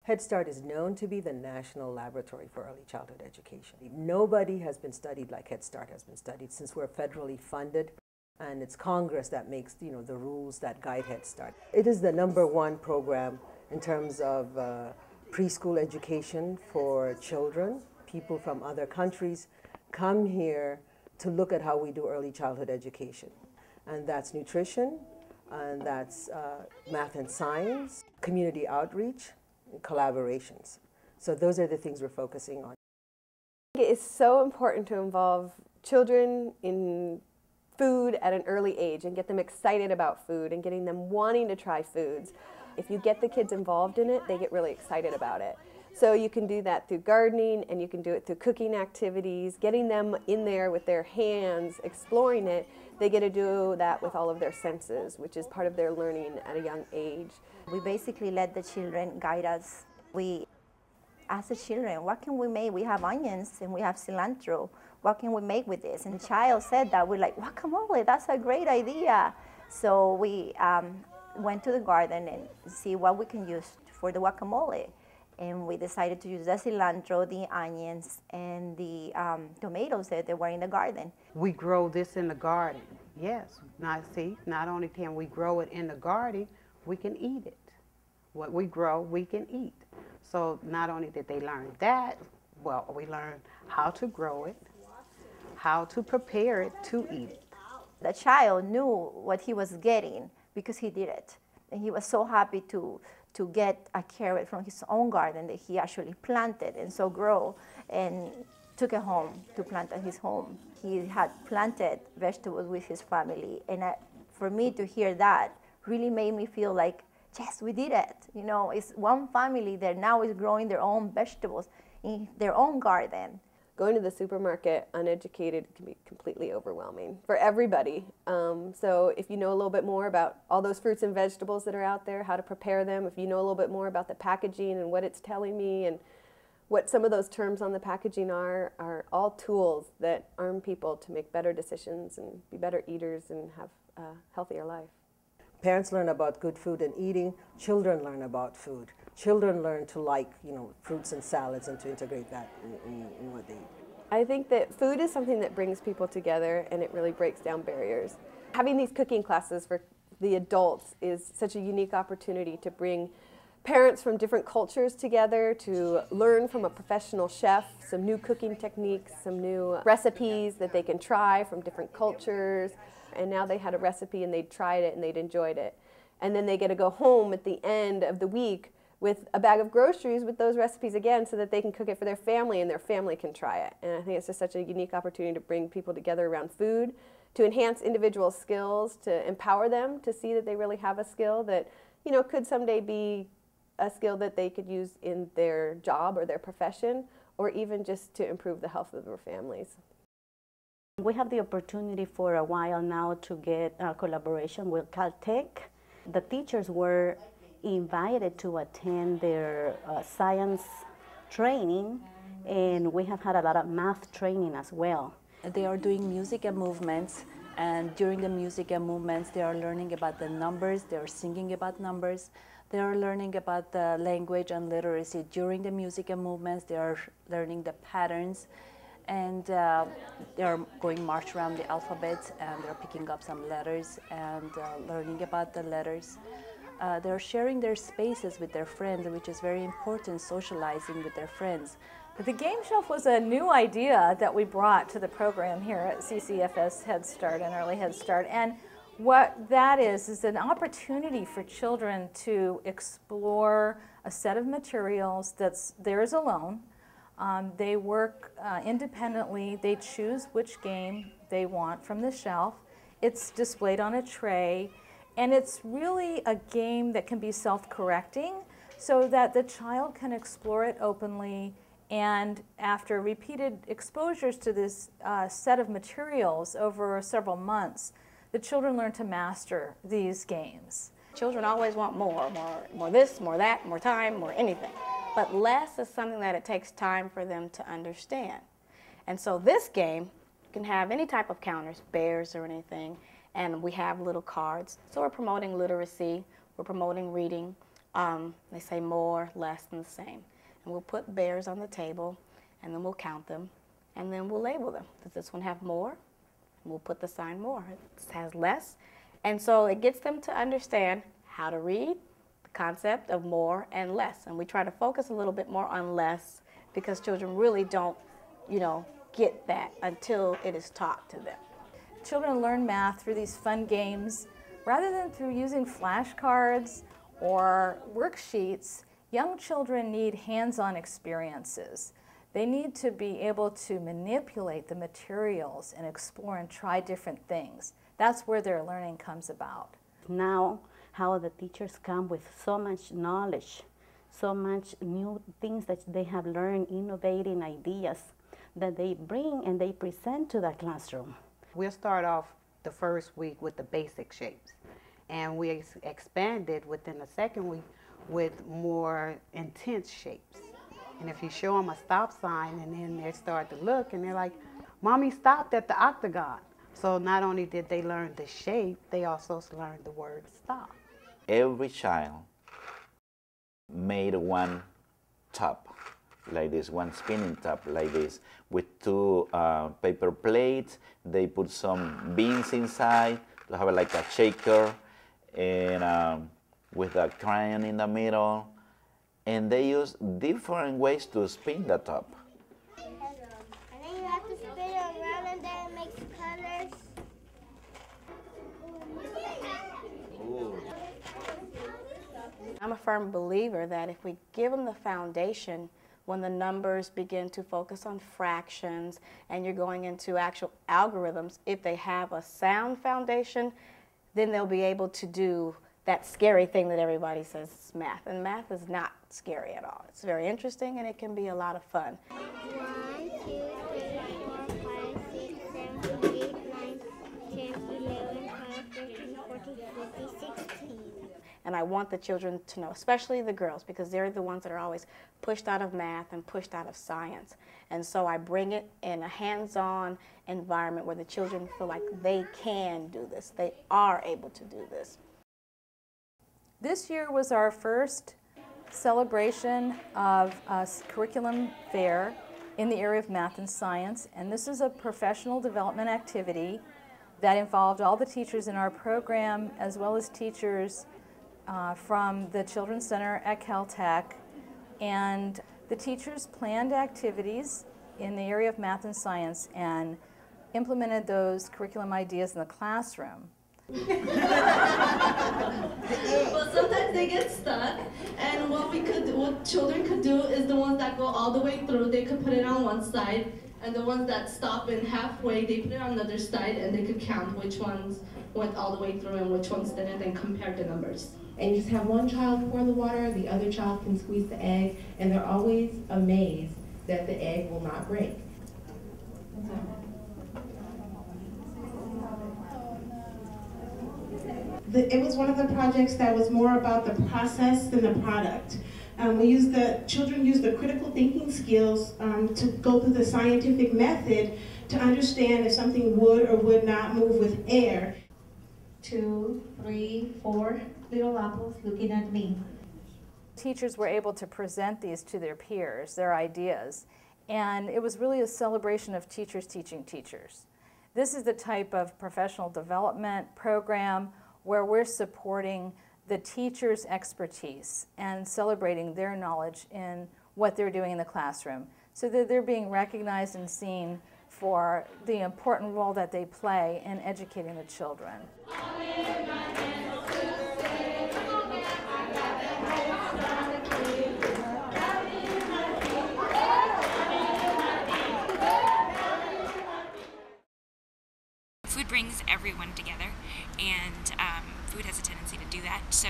Head Start is known to be the national laboratory for early childhood education. Nobody has been studied like Head Start has been studied since we're federally funded, and it's Congress that makes the rules that guide Head Start. It is the #1 program in terms of preschool education for children. People from other countries come here to look at how we do early childhood education. And that's nutrition, and that's math and science, community outreach, and collaborations. So those are the things we're focusing on. It is so important to involve children in food at an early age and get them excited about food and getting them wanting to try foods. If you get the kids involved in it, they get really excited about it. So you can do that through gardening, and you can do it through cooking activities, getting them in there with their hands, exploring it. They get to do that with all of their senses, which is part of their learning at a young age. We basically let the children guide us. We ask the children, what can we make? We have onions and we have cilantro. What can we make with this? And the child said that. We're like, guacamole, that's a great idea. So we went to the garden and see what we can use for the guacamole. And we decided to use the cilantro, the onions, and the tomatoes that were in the garden. We grow this in the garden, yes. Not only can we grow it in the garden, we can eat it. What we grow, we can eat. So not only did they learn that, well, we learned how to grow it, how to prepare it to eat it. The child knew what he was getting because he did it. And he was so happy to get a carrot from his own garden that he actually planted and so grow and took it home to plant at his home. He had planted vegetables with his family, and for me to hear that really made me feel like, yes, we did it. You know, it's one family that now is growing their own vegetables in their own garden. Going to the supermarket uneducated can be completely overwhelming for everybody. So if you know a little bit more about all those fruits and vegetables that are out there, how to prepare them, if you know a little bit more about the packaging and what it's telling me and what some of those terms on the packaging are all tools that arm people to make better decisions and be better eaters and have a healthier life. Parents learn about good food and eating. Children learn about food. Children learn to like, fruits and salads and to integrate that in what they eat. I think that food is something that brings people together, and it really breaks down barriers. Having these cooking classes for the adults is such a unique opportunity to bring parents from different cultures together to learn from a professional chef some new cooking techniques, some new recipes that they can try from different cultures. And now they had a recipe and they'd tried it and they'd enjoyed it. And then they get to go home at the end of the week with a bag of groceries with those recipes again so that they can cook it for their family and their family can try it. And I think it's just such a unique opportunity to bring people together around food, to enhance individual skills, to empower them to see that they really have a skill that, could someday be a skill that they could use in their job or their profession, or even just to improve the health of their families. We have the opportunity for a while now to get a collaboration with Caltech. The teachers were invited to attend their science training, and we have had a lot of math training as well. They are doing music and movements, and during the music and movements they are learning about the numbers, they are singing about numbers, they are learning about the language and literacy. During the music and movements they are learning the patterns, and they are going march around the alphabet, and they're picking up some letters and learning about the letters. They're sharing their spaces with their friends, which is very important, socializing with their friends. The game shelf was a new idea that we brought to the program here at CCFS Head Start and Early Head Start. And what that is an opportunity for children to explore a set of materials that's theirs alone. They work independently. They choose which game they want from the shelf. It's displayed on a tray, and it's really a game that can be self-correcting so that the child can explore it openly, and after repeated exposures to this set of materials over several months, the children learn to master these games. Children always want more this, more that, more time, more anything. But less is something that it takes time for them to understand. And so this game can have any type of counters, bears or anything, and we have little cards. So we're promoting literacy, we're promoting reading. They say more, less, and the same. And we'll put bears on the table, and then we'll count them, and then we'll label them. Does this one have more? And we'll put the sign more. This has less. And so it gets them to understand how to read, the concept of more and less. And we try to focus a little bit more on less because children really don't, get that until it is taught to them. Children learn math through these fun games rather than through using flashcards or worksheets. Young children need hands-on experiences. They need to be able to manipulate the materials and explore and try different things. That's where their learning comes about. Now, how the teachers come with so much knowledge, so much new things that they have learned, innovating ideas that they bring and they present to the classroom. We'll start off the first week with the basic shapes, and we expanded within the second week with more intense shapes. And if you show them a stop sign and then they start to look and they're like, Mommy stopped at the octagon. So not only did they learn the shape, they also learned the word stop. Every child made one top like this, one spinning top like this, with two paper plates. They put some beans inside to have like a shaker, and with a crayon in the middle. And they use different ways to spin the top. And then you have to spin it around and then it makes colors. I'm a firm believer that if we give them the foundation, when the numbers begin to focus on fractions and you're going into actual algorithms, if they have a sound foundation, then they'll be able to do that scary thing that everybody says is math. And math is not scary at all. It's very interesting and it can be a lot of fun. 1, 2, 3, 4, 5, 6, 7, 8, 9, 10, 11, 12, 13, 14, 15, 16. And I want the children to know, especially the girls, because they're the ones that are always pushed out of math and pushed out of science. And so I bring it in a hands-on environment where the children feel like they can do this. They are able to do this. This year was our first celebration of a curriculum fair in the area of math and science, and this is a professional development activity that involved all the teachers in our program as well as teachers from the Children's Center at Caltech, and the teachers planned activities in the area of math and science and implemented those curriculum ideas in the classroom. But sometimes they get stuck, and what children could do is the ones that go all the way through, they could put it on one side, and the ones that stop in halfway, they put it on another side, and they could count which ones went all the way through and which ones didn't, and compare the numbers. And you just have one child pour the water, the other child can squeeze the egg, and they're always amazed that the egg will not break. It was one of the projects that was more about the process than the product. Children used the critical thinking skills to go through the scientific method to understand if something would or would not move with air. 2, 3, 4 little apples looking at me. Teachers were able to present these to their peers, their ideas, and it was really a celebration of teachers teaching teachers. This is the type of professional development program where we're supporting the teacher's expertise and celebrating their knowledge in what they're doing in the classroom, so that they're being recognized and seen for the important role that they play in educating the children. Food brings everyone together, and food has a tendency to do that. So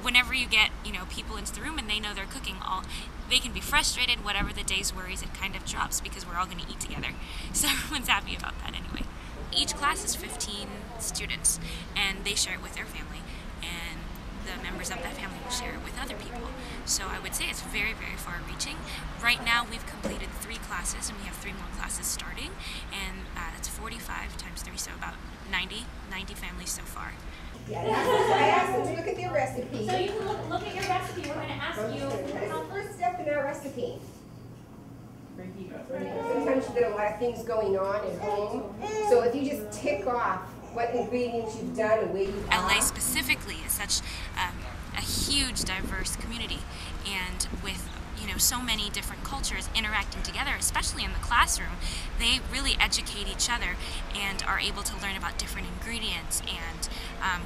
whenever you get, people into the room and they know they're cooking, they can be frustrated, whatever the day's worries, it kind of drops because we're all going to eat together. So everyone's happy about that anyway. Each class is 15 students, and they share it with their family, and the members of that family will share it with other people. So I would say it's very, very far-reaching. Right now we've completed 3 classes, and we have 3 more classes starting, and that's 45 times 3, so about 90 families so far. Yeah, ask them to look at their recipe. So you can look at your recipe. We're going to ask you. The first step in our recipe. Sometimes you get a lot of things going on at home. So if you just tick off what ingredients you've done and where you are. LA specifically is such a huge, diverse community, and with so many different cultures interacting together, especially in the classroom, they really educate each other and are able to learn about different ingredients and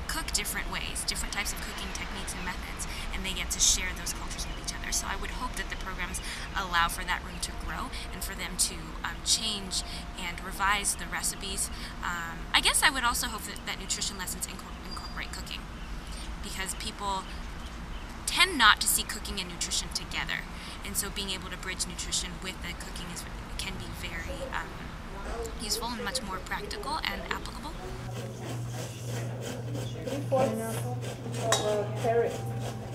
cook different ways, different types of cooking techniques and methods, and they get to share those cultures with each other. So I would hope that the programs allow for that room to grow and for them to change and revise the recipes. I guess I would also hope that nutrition lessons incorporate cooking, because people tend not to see cooking and nutrition together, and so being able to bridge nutrition with the cooking can be very useful and much more practical and applicable. Carrot.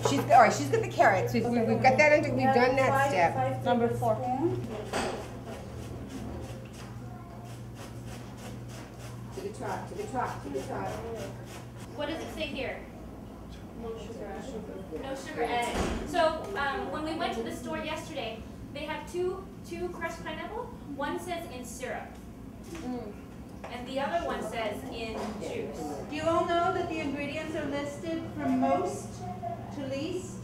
She's got the carrots. We've got that under. We've done that step. Number 4. To the top. To the top. To the top. What does it say here? No sugar added. So when we went to the store yesterday, they have two crushed pineapple. One says in syrup, and the other one says in juice. Do you all know that the ingredients are listed from most to least?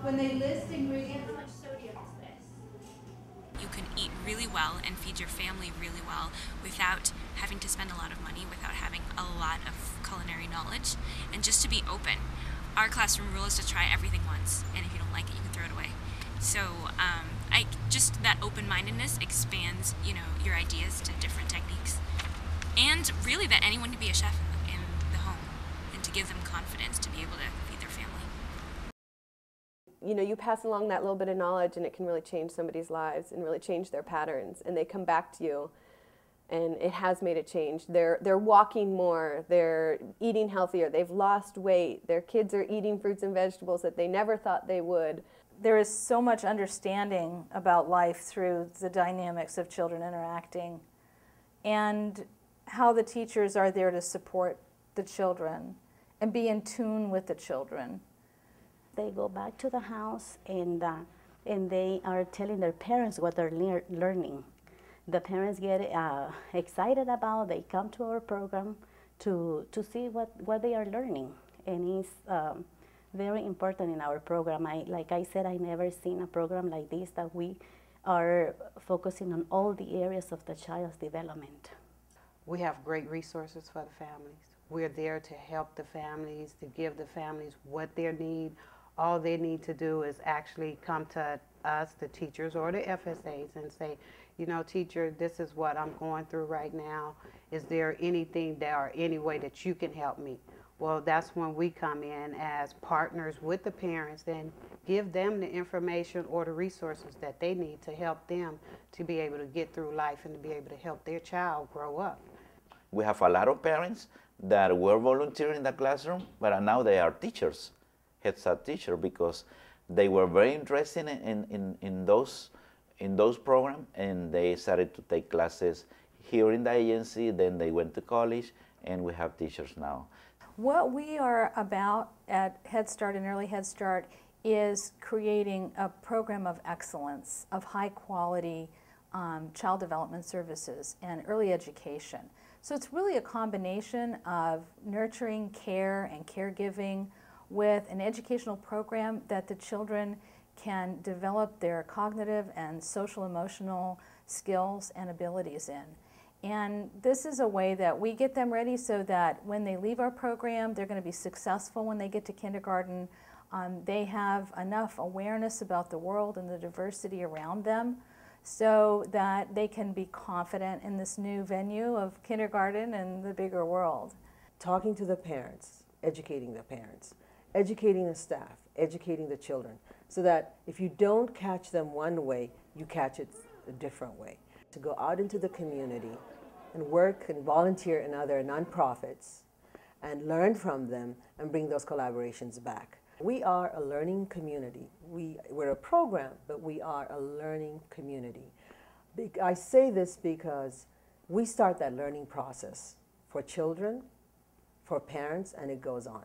When they list ingredients, How much sodium is this? You can eat really well and feed your family really well without having to spend a lot of money, without having a lot of culinary knowledge, and just to be open. Our classroom rule is to try everything once, and if you don't like it, you can throw it away. So just that open-mindedness expands, your ideas to different techniques, and really that anyone can be a chef in the home, and to give them confidence to be able to feed their family. You pass along that little bit of knowledge, and it can really change somebody's lives and really change their patterns, and they come back to you. And it has made a change. They're walking more, they're eating healthier, they've lost weight, their kids are eating fruits and vegetables that they never thought they would. There is so much understanding about life through the dynamics of children interacting, and how the teachers are there to support the children and be in tune with the children. They go back to the house and they are telling their parents what they're learning. The parents get excited about. They come to our program to see what they are learning, and it's very important in our program. Like I said, I never seen a program like this, that we are focusing on all the areas of the child's development. We have great resources for the families. We're there to help the families, to give the families what they need. All they need to do is actually come to us, the teachers or the FSAs, and say, teacher, this is what I'm going through right now. Is there anything or any way that you can help me? Well, that's when we come in as partners with the parents and give them the information or the resources that they need to help them to be able to get through life and to be able to help their child grow up. We have a lot of parents that were volunteering in the classroom, but now they are teachers, HeadStart teachers, because they were very interested in those programs, and they started to take classes here in the agency. Then they went to college, and we have teachers now. What we are about at Head Start and Early Head Start is creating a program of excellence, of high quality child development services and early education. So it's really a combination of nurturing, care, and caregiving with an educational program that the children can develop their cognitive and social emotional skills and abilities in. And this is a way that we get them ready so that when they leave our program, they're going to be successful when they get to kindergarten. They have enough awareness about the world and the diversity around them so that they can be confident in this new venue of kindergarten and the bigger world. Talking to the parents, educating the parents, educating the staff, educating the children, so that if you don't catch them one way, you catch it a different way. To go out into the community and work and volunteer in other nonprofits and learn from them and bring those collaborations back. We are a learning community. We're a program, but we are a learning community. I say this because we start that learning process for children, for parents, and it goes on.